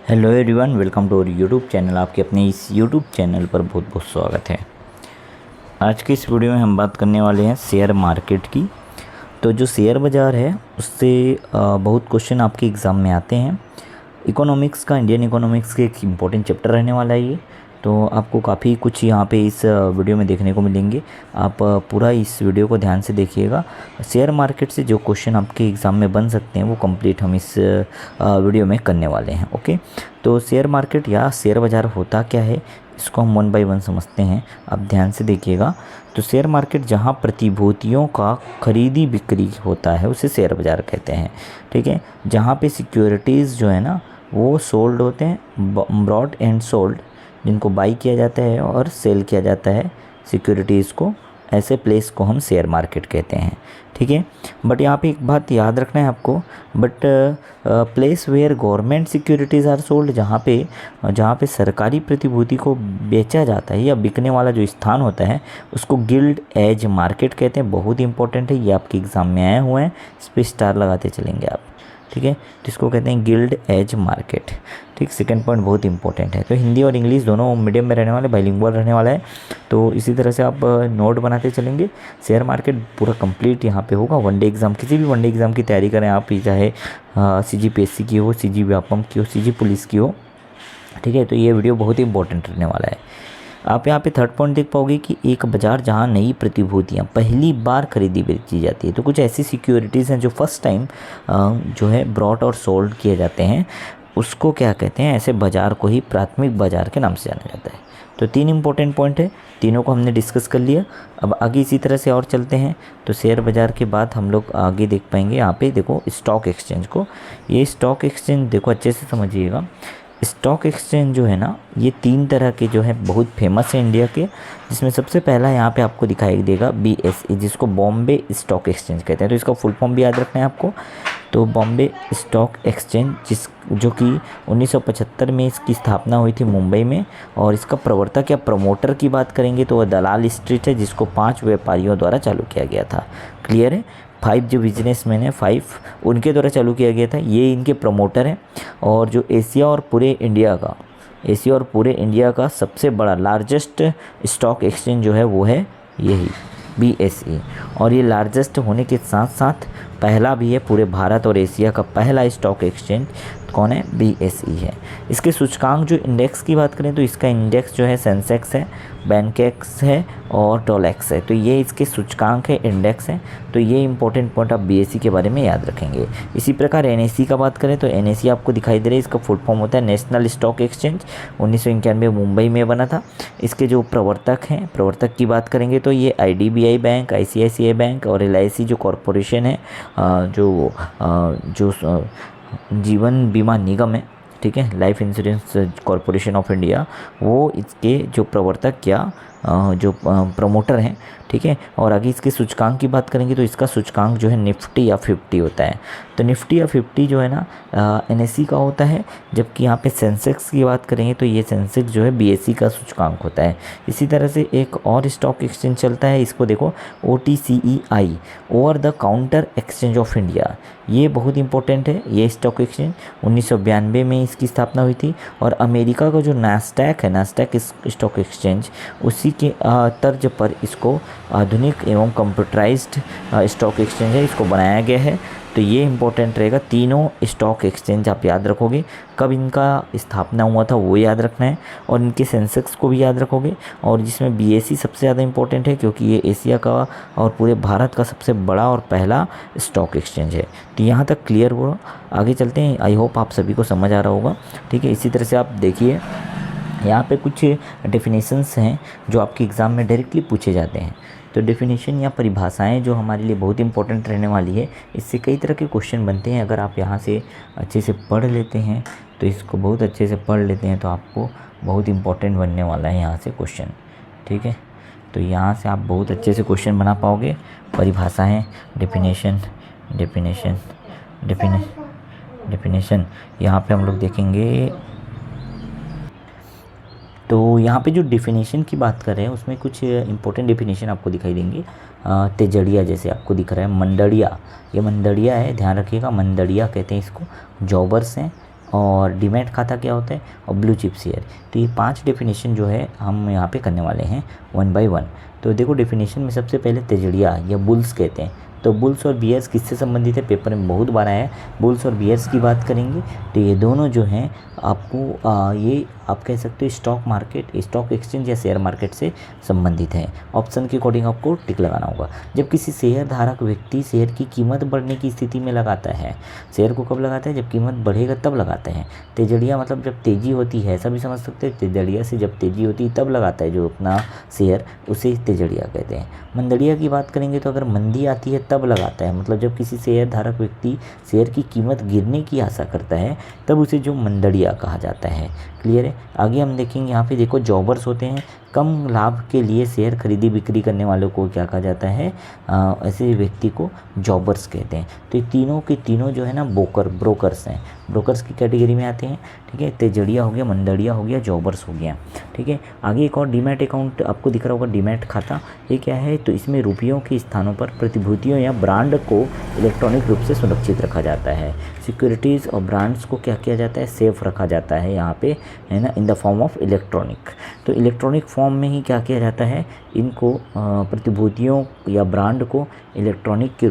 Hello everyone, welcome to our YouTube channel. आपके अपने इस यूट्यूब चैनल पर बहुत बहुत स्वागत है। आज की इस वीडियो में हम बात करने वाले हैं शेयर मार्केट की। तो जो शेयर बाज़ार है उससे बहुत क्वेश्चन आपके एग्ज़ाम में आते हैं। इकोनॉमिक्स का, इंडियन इकोनॉमिक्स के एक इम्पोर्टेंट चैप्टर रहने वाला है ये। तो आपको काफ़ी कुछ यहाँ पे इस वीडियो में देखने को मिलेंगे। आप पूरा इस वीडियो को ध्यान से देखिएगा। शेयर मार्केट से जो क्वेश्चन आपके एग्ज़ाम में बन सकते हैं वो कंप्लीट हम इस वीडियो में करने वाले हैं। ओके, तो शेयर मार्केट या शेयर बाज़ार होता क्या है, इसको हम वन बाय वन समझते हैं। आप ध्यान से देखिएगा। तो शेयर मार्केट जहाँ प्रतिभूतियों का खरीदी बिक्री होता है उसे शेयर बाज़ार कहते हैं। ठीक है, जहाँ पे सिक्योरिटीज़ जो है ना वो सोल्ड होते हैं, ब्रॉड एंड सोल्ड, जिनको बाई किया जाता है और सेल किया जाता है सिक्योरिटीज़ को, ऐसे प्लेस को हम शेयर मार्केट कहते हैं। ठीक है, बट यहाँ पे एक बात याद रखना है आपको, but place where government securities are sold, जहाँ पे सरकारी प्रतिभूति को बेचा जाता है या बिकने वाला जो स्थान होता है उसको गिल्ड एज मार्केट कहते हैं। बहुत इंपॉर्टेंट है, ये आपके एग्ज़ाम में आए हुए हैं, इस पर स्टार लगाते चलेंगे आप। ठीक है, तो इसको कहते हैं गिल्ड एज मार्केट। ठीक, सेकंड पॉइंट बहुत इंपॉर्टेंट है। तो हिंदी और इंग्लिश दोनों मीडियम में रहने वाले, बाइलिंगुअल रहने वाला है। तो इसी तरह से आप नोट बनाते चलेंगे। शेयर मार्केट पूरा कंप्लीट यहाँ पे होगा। वनडे एग्ज़ाम, किसी भी वनडे एग्ज़ाम की तैयारी करें आप, चाहे CGPSC की हो, CG व्यापम की हो, CG पुलिस की हो। ठीक है, तो ये वीडियो बहुत ही इंपॉर्टेंट रहने वाला है। आप यहाँ पे थर्ड पॉइंट देख पाओगे कि एक बाज़ार जहाँ नई प्रतिभूतियाँ पहली बार खरीदी बेची जाती है। तो कुछ ऐसी सिक्योरिटीज़ हैं जो फर्स्ट टाइम जो है ब्रॉट और सोल्ड किए जाते हैं, उसको क्या कहते हैं, ऐसे बाज़ार को ही प्राथमिक बाज़ार के नाम से जाना जाता है। तो तीन इंपॉर्टेंट पॉइंट है, तीनों को हमने डिस्कस कर लिया। अब आगे इसी तरह से और चलते हैं। तो शेयर बाज़ार के बाद हम लोग आगे देख पाएंगे। यहाँ पे देखो स्टॉक एक्सचेंज को, ये स्टॉक एक्सचेंज देखो अच्छे से समझिएगा। स्टॉक एक्सचेंज जो है ना, ये तीन तरह के जो है बहुत फेमस है इंडिया के, जिसमें सबसे पहला यहाँ पे आपको दिखाई देगा BSE, जिसको बॉम्बे स्टॉक एक्सचेंज कहते हैं। तो इसका फुल फॉर्म भी याद रखना है आपको। तो बॉम्बे स्टॉक एक्सचेंज जो कि 1975 में इसकी स्थापना हुई थी मुंबई में, और इसका प्रवर्तक या प्रमोटर की बात करेंगे तो वह दलाल स्ट्रीट है, जिसको 5 व्यापारियों द्वारा चालू किया गया था। क्लियर है, 5 जो बिजनेसमैन है, 5 उनके द्वारा चालू किया गया था। ये इनके प्रमोटर हैं। और जो एशिया और पूरे इंडिया का सबसे बड़ा लार्जेस्ट स्टॉक एक्सचेंज जो है वो है यही BSE। और ये लार्जेस्ट होने के साथ साथ पहला भी है, पूरे भारत और एशिया का पहला स्टॉक एक्सचेंज कौन है, BSE है। इसके सूचकांक जो इंडेक्स की बात करें तो इसका इंडेक्स जो है सेंसेक्स है, बैंकेक्स है और टोलेक्स है। तो ये इसके सूचकांक है, इंडेक्स है। तो ये इंपॉर्टेंट पॉइंट आप BSE के बारे में याद रखेंगे। इसी प्रकार NSE का बात करें तो NSE आपको दिखाई दे रहा है, इसका फुल फॉर्म होता है नेशनल स्टॉक एक्सचेंज। 1991 मुंबई में बना था। इसके जो प्रवर्तक की बात करेंगे तो ये IDBI बैंक, ICICI बैंक और LIC जो कॉरपोरेशन है, जो जीवन बीमा निगम है, ठीक है, life insurance corporation of India, वो इसके जो प्रवर्तक या जो प्रमोटर हैं। ठीक है, और आगे इसके सूचकांक की बात करेंगे तो इसका सूचकांक जो है निफ्टी या 50 होता है। तो निफ्टी या 50 जो है ना NSE का होता है, जबकि यहाँ पे सेंसेक्स की बात करेंगे तो ये सेंसेक्स जो है BSE का सूचकांक होता है। इसी तरह से एक और स्टॉक एक्सचेंज चलता है, इसको देखो OTCEI, over the counter exchange of India. ये बहुत इंपॉर्टेंट है। ये स्टॉक एक्सचेंज 1992 में इसकी स्थापना हुई थी। और अमेरिका का जो नास्डैक है, नास्डैक स्टॉक एक्सचेंज, उसी के तर्ज पर इसको आधुनिक एवं कंप्यूटराइज्ड स्टॉक एक्सचेंज है, इसको बनाया गया है। तो ये इंपॉर्टेंट रहेगा। तीनों स्टॉक एक्सचेंज आप याद रखोगे, कब इनका स्थापना हुआ था वो याद रखना है, और इनके सेंसेक्स को भी याद रखोगे। और जिसमें BSE सबसे ज़्यादा इंपॉर्टेंट है, क्योंकि ये एशिया का और पूरे भारत का सबसे बड़ा और पहला स्टॉक एक्सचेंज है। तो यहाँ तक क्लियर हुआ। आगे चलते हैं। आई होप आप सभी को समझ आ रहा होगा। ठीक है, इसी तरह से आप देखिए, यहाँ पे कुछ डेफिनेशंस हैं जो आपके एग्ज़ाम में डायरेक्टली पूछे जाते हैं। तो डेफिनेशन या परिभाषाएं जो हमारे लिए बहुत इंपॉर्टेंट रहने वाली है, इससे कई तरह के क्वेश्चन बनते हैं। अगर आप यहाँ से अच्छे से पढ़ लेते हैं, तो इसको बहुत अच्छे से पढ़ लेते हैं, तो आपको बहुत इंपॉर्टेंट बनने वाला है यहाँ से क्वेश्चन। ठीक है, तो यहाँ से आप बहुत अच्छे से क्वेश्चन बना पाओगे। परिभाषाएँ, डेफिनेशन यहाँ पे हम लोग देखेंगे। तो यहाँ पे जो डेफिनेशन की बात कर रहे हैं उसमें कुछ इंपॉर्टेंट डेफिनेशन आपको दिखाई देंगे। तेजड़िया जैसे आपको दिख रहा है, मंदड़िया, ये मंदड़िया है, ध्यान रखिएगा, मंदड़िया कहते हैं इसको। जॉबर्स हैं, और डीमैट खाता क्या होता है और ब्लू चिप शेयर। तो ये 5 डेफिनेशन जो है हम यहाँ पे करने वाले हैं 1 बाय 1। तो देखो डेफिनेशन में सबसे पहले तेजड़िया या बुल्स कहते हैं। तो बुल्स और बियर्स किससे संबंधित है, पेपर में बहुत बार आया है। बुल्स और बियर्स की बात करेंगे तो ये दोनों जो हैं आपको ये आप कह सकते हो स्टॉक मार्केट, स्टॉक एक्सचेंज या शेयर मार्केट से संबंधित है। ऑप्शन के अकॉर्डिंग आपको टिक लगाना होगा। जब किसी शेयर धारक व्यक्ति शेयर की कीमत बढ़ने की स्थिति में लगाता है, शेयर को कब लगाता है, जब कीमत बढ़ेगा तब लगाता है। तेजड़िया मतलब जब तेज़ी होती है, ऐसा भी समझ सकते हैं। तेजड़िया से जब तेज़ी होती है तब लगाता है जो अपना शेयर, उसे तेजड़िया कहते हैं। मंदड़िया की बात करेंगे तो अगर मंदी आती है तब लगाता है, मतलब जब किसी शेयर धारक व्यक्ति शेयर की कीमत गिरने की आशा करता है तब उसे जो मंदड़िया कहा जाता है। क्लियर है। आगे हम देखेंगे यहाँ पे देखो जॉबर्स होते हैं, कम लाभ के लिए शेयर खरीदी बिक्री करने वालों को क्या कहा जाता है, ऐसे व्यक्ति को जॉबर्स कहते हैं। तो ये तीनों के तीनों जो है ना ब्रोकर्स हैं, ब्रोकर्स की कैटेगरी में आते हैं। ठीक है, तेजड़िया हो गया, मंदड़िया हो गया, जॉबर्स हो गया। ठीक है, आगे एक और डीमैट अकाउंट आपको दिख रहा होगा, डीमैट खाता। ये क्या है, तो इसमें रुपयों के स्थानों पर प्रतिभूतियों या ब्रांड को इलेक्ट्रॉनिक रूप से सुरक्षित रखा जाता है। सिक्योरिटीज़ और ब्रांड्स को क्या किया जाता है, सेफ रखा जाता है यहाँ पे, है ना, in the form of electronic. तो इलेक्ट्रॉनिक फॉर्म में ही क्या किया जाता है, इनको प्रतिभूतियों या ब्रांड को इलेक्ट्रॉनिक के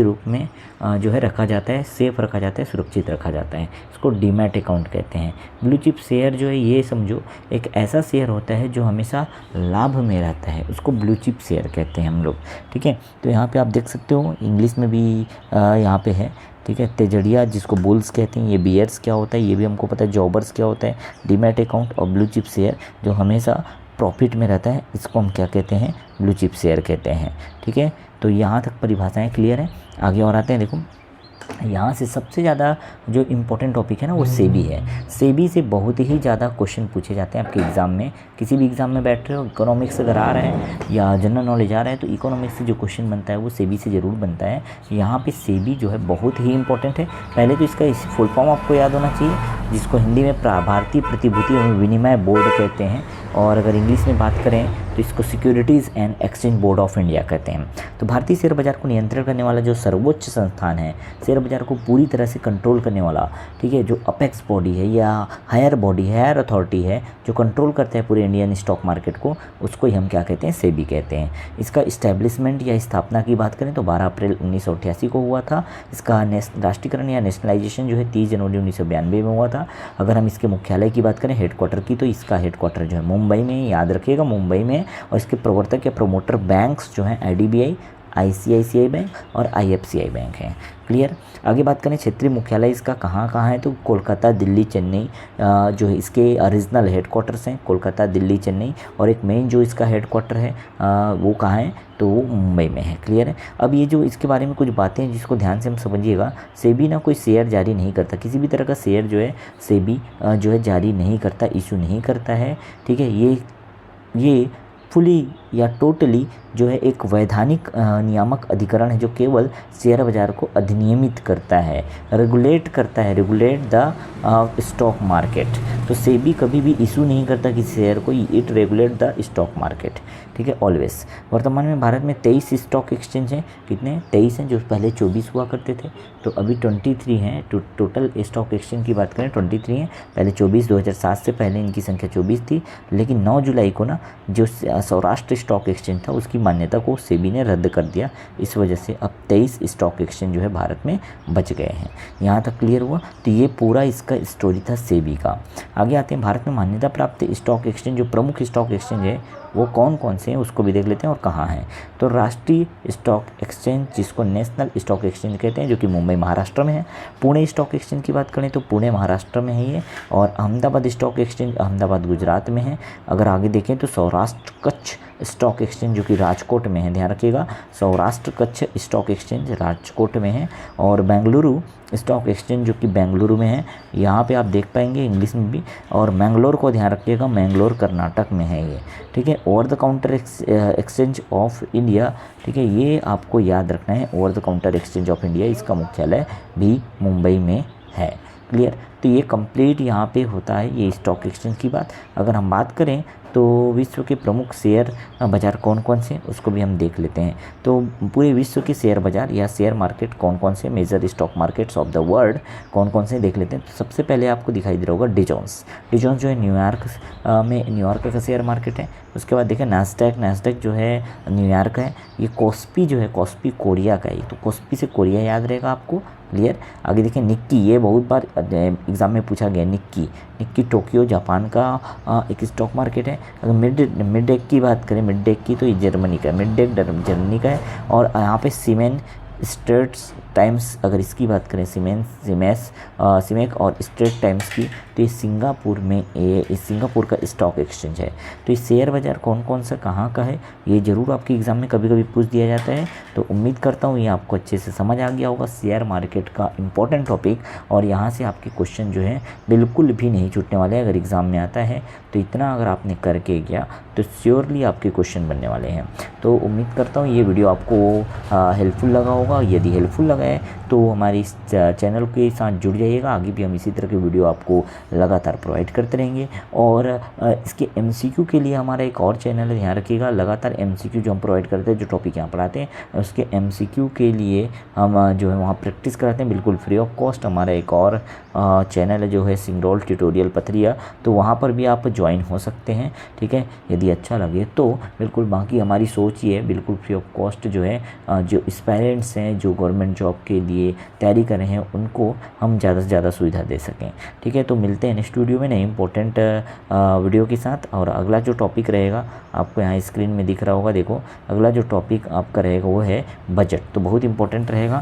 रूप में जो है रखा जाता है, सेफ रखा जाता है, सुरक्षित रखा जाता है। इसको डीमैट अकाउंट कहते हैं। ब्लू चिप शेयर जो है ये समझो एक ऐसा शेयर होता है जो हमेशा लाभ में रहता है, उसको ब्लू चिप शेयर कहते हैं हम लोग। ठीक है, तो यहाँ पे आप देख सकते हो इंग्लिश में भी यहाँ पे है। ठीक है, तेजड़िया जिसको बुल्स कहते हैं, ये बियर्स क्या होता है ये भी हमको पता है, जॉबर्स क्या होता है, डीमैट अकाउंट और ब्लू चिप शेयर जो हमेशा प्रॉफिट में रहता है, इसको हम क्या कहते हैं, ब्लू चिप शेयर कहते हैं। ठीक है, तो यहाँ तक परिभाषाएं क्लियर हैं। आगे और आते हैं। देखो यहाँ से सबसे ज़्यादा जो इम्पोर्टेंट टॉपिक है ना वो सेबी है। सेबी से बहुत ही ज़्यादा क्वेश्चन पूछे जाते हैं आपके एग्ज़ाम में। किसी भी एग्ज़ाम में बैठ रहे हो, इकोनॉमिक्स अगर आ रहे हैं या जनरल नॉलेज आ रहा है तो इकोनॉमिक्स से जो क्वेश्चन बनता है वो सेबी से ज़रूर बनता है। यहाँ पे सेबी जो है बहुत ही इंपॉर्टेंट है। पहले तो इसका फुल फॉर्म आपको याद होना चाहिए, जिसको हिंदी में भारतीय प्रतिभूति एवं विनिमय बोर्ड कहते हैं, और अगर इंग्लिश में बात करें तो इसको securities and exchange board of India कहते हैं। तो भारतीय शेयर बाजार को नियंत्रण करने वाला जो सर्वोच्च संस्थान है, शेयर बाजार को पूरी तरह से कंट्रोल करने वाला, ठीक है, जो अपेक्स बॉडी है या हायर बॉडी, हायर अथॉरिटी है जो कंट्रोल करता है पूरे इंडियन स्टॉक मार्केट को, उसको ही हम क्या कहते हैं, सेबी कहते हैं। इसका इस्टेब्लिशमेंट या स्थापना की बात करें तो 12 अप्रैल 1988 को हुआ था। इसका राष्ट्रीयकरण या नेशनलाइजेशन जो है 30 जनवरी 1992 में हुआ था। अगर हम इसके मुख्यालय की बात करें, हेडक्वार्टर की, तो इसका हेडक्वार्टर जो है मुंबई में, याद रखिएगा मुंबई में। और इसके प्रवर्तक या प्रमोटर बैंक्स जो हैं IDBI, ICICI बैंक और IFCI बैंक हैं। क्लियर। आगे बात करें क्षेत्रीय मुख्यालय इसका कहाँ कहाँ है, तो कोलकाता, दिल्ली, चेन्नई जो है इसके रीजनल हेडक्वार्टर्स हैं, कोलकाता, दिल्ली, चेन्नई। और एक मेन जो इसका हेडक्वार्टर है वो कहाँ है, तो वो मुंबई में है। क्लियर है। अब ये जो इसके बारे में कुछ बातें हैं जिसको ध्यान से हम समझिएगा। सेबी ना कोई शेयर जारी नहीं करता, किसी भी तरह का शेयर जो है सेबी जो है जारी नहीं करता, इशू नहीं करता है। ठीक है, ये फुली या टोटली जो है एक वैधानिक नियामक अधिकरण है जो केवल शेयर बाज़ार को अधिनियमित करता है, रेगुलेट करता है, रेगुलेट द स्टॉक मार्केट। तो सेबी कभी भी इशू नहीं करता किसी शेयर को, it regulate the stock market. ठीक है, ऑलवेज। वर्तमान में भारत में 23 स्टॉक एक्सचेंज हैं। कितने? 23 हैं, जो पहले 24 हुआ करते थे, तो अभी 23 हैं। टोटल स्टॉक एक्सचेंज की बात करें 23 हैं, पहले 24, 2007 से पहले इनकी संख्या 24 थी। लेकिन 9 जुलाई को ना जो सौराष्ट्र स्टॉक एक्सचेंज था उसकी मान्यता को सेबी ने रद्द कर दिया। इस वजह से अब 23 स्टॉक एक्सचेंज जो है भारत में बच गए हैं। यहाँ तक क्लियर हुआ। तो ये पूरा इसका स्टोरी था सेबी का। आगे आते हैं, भारत में मान्यता प्राप्त स्टॉक एक्सचेंज, जो प्रमुख स्टॉक एक्सचेंज है वो कौन कौन से हैं उसको भी देख लेते हैं और कहाँ हैं। तो राष्ट्रीय स्टॉक एक्सचेंज जिसको नेशनल स्टॉक एक्सचेंज कहते हैं, जो कि मुंबई महाराष्ट्र में है। पुणे स्टॉक एक्सचेंज की बात करें तो पुणे महाराष्ट्र में है ये। और अहमदाबाद स्टॉक एक्सचेंज अहमदाबाद गुजरात में है। अगर आगे देखें तो सौराष्ट्र कच्छ स्टॉक एक्सचेंज जो कि राजकोट में है, ध्यान रखिएगा, सौराष्ट्र कच्छ स्टॉक एक्सचेंज राजकोट में है। और बेंगलुरु स्टॉक एक्सचेंज जो कि बेंगलुरु में है, यहाँ पे आप देख पाएंगे इंग्लिश में भी। और मैंगलोर को ध्यान रखिएगा, मैंगलोर कर्नाटक में है ये। ठीक है, over the counter exchange of India, ठीक है, ये आपको याद रखना है, over the counter exchange of India, इसका मुख्यालय भी मुंबई में है। क्लियर। तो ये कंप्लीट यहाँ पे होता है ये स्टॉक एक्सचेंज की बात। अगर हम बात करें तो विश्व के प्रमुख शेयर बाज़ार कौन कौन से उसको भी हम देख लेते हैं। तो पूरे विश्व के शेयर बाज़ार या शेयर मार्केट कौन कौन से, major stock markets of the world कौन कौन से देख लेते हैं। तो सबसे पहले आपको दिखाई दे रहा होगा डिजोन्स जो है न्यूयॉर्क का शेयर मार्केट है। उसके बाद देखें नास्डैक जो है न्यूयॉर्क है। ये कॉस्पी जो है कॉस्पी कोरिया का है, तो कॉस्पी से कोरिया याद रहेगा आपको, क्लियर। आगे देखें निक्की, ये बहुत बार एग्जाम में पूछा गया। निक्की टोक्यो जापान का एक स्टॉक मार्केट है। अगर मिड की बात करें, तो ये जर्मनी का है, जर्मनी का है। और यहाँ पे स्ट्रेट्स टाइम्स, अगर इसकी बात करें सीमेक और स्ट्रेट टाइम्स की, तो ये सिंगापुर का स्टॉक एक्सचेंज है। तो ये शेयर बाज़ार कौन कौन सा कहाँ का है, ये ज़रूर आपके एग्ज़ाम में कभी कभी पूछ दिया जाता है। तो उम्मीद करता हूँ ये आपको अच्छे से समझ आ गया होगा, शेयर मार्केट का इंपॉर्टेंट टॉपिक। और यहाँ से आपके क्वेश्चन जो है बिल्कुल भी नहीं छूटने वाले हैं। अगर एग्ज़ाम में आता है तो इतना अगर आपने करके गया तो श्योरली आपके क्वेश्चन बनने वाले हैं। तो उम्मीद करता हूँ ये वीडियो आपको हेल्पफुल लगा होगा। यदि हेल्पफुल लगा है तो हमारी इस चैनल के साथ जुड़ जाइएगा। आगे भी हम इसी तरह के वीडियो आपको लगातार प्रोवाइड करते रहेंगे। और इसके MCQ के लिए हमारा एक और चैनल है, ध्यान रखिएगा। लगातार MCQ जो हम प्रोवाइड करते हैं, जो टॉपिक यहाँ पढ़ाते हैं, उसके MCQ के लिए हम जो है वहाँ प्रैक्टिस कराते हैं बिल्कुल फ्री ऑफ कॉस्ट। हमारा एक और चैनल है जो है सिंगरौल ट्यूटोरियल पथरिया, तो वहाँ पर भी आप ज्वाइन हो सकते हैं, ठीक है, यदि अच्छा लगे तो। बिल्कुल बाकी हमारी सोच ये है बिल्कुल फ्री ऑफ कॉस्ट जो है जो एस्पायरेंट्स हैं, जो गवर्नमेंट जॉब के लिए तैयारी कर रहे हैं, उनको हम ज़्यादा से ज़्यादा सुविधा दे सकें, ठीक है। तो मिलते हैं नेक्स्ट वीडियो में नए इंपॉर्टेंट वीडियो के साथ। और अगला जो टॉपिक रहेगा आपको यहाँ स्क्रीन में दिख रहा होगा, देखो अगला जो टॉपिक आपका रहेगा वो है बजट। तो बहुत इंपॉर्टेंट रहेगा।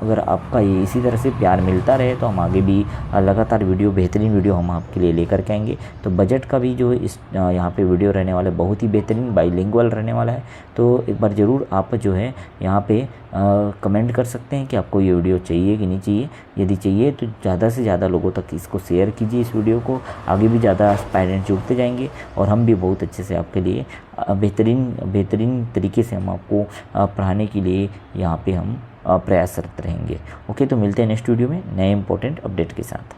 अगर आपका ये इसी तरह से प्यार मिलता रहे तो हम आगे भी लगातार बेहतरीन वीडियो हम आपके लिए लेकर के आएंगे। तो बजट का भी जो इस यहाँ पे वीडियो रहने वाला है बहुत ही बेहतरीन बाइलिंगुअल रहने वाला है। तो एक बार ज़रूर आप जो है यहाँ पे कमेंट कर सकते हैं कि आपको ये वीडियो चाहिए कि नहीं चाहिए। यदि चाहिए तो ज़्यादा से ज़्यादा लोगों तक इसको शेयर कीजिए, इस वीडियो को। आगे भी ज़्यादा एस्पायरेंट जुड़ते जाएंगे और हम भी बहुत अच्छे से आपके लिए बेहतरीन तरीके से हम आपको पढ़ाने के लिए यहाँ पे हम प्रयासरत रहेंगे। ओके, तो मिलते हैं नेक्स्ट वीडियो में नए इंपॉर्टेंट अपडेट के साथ।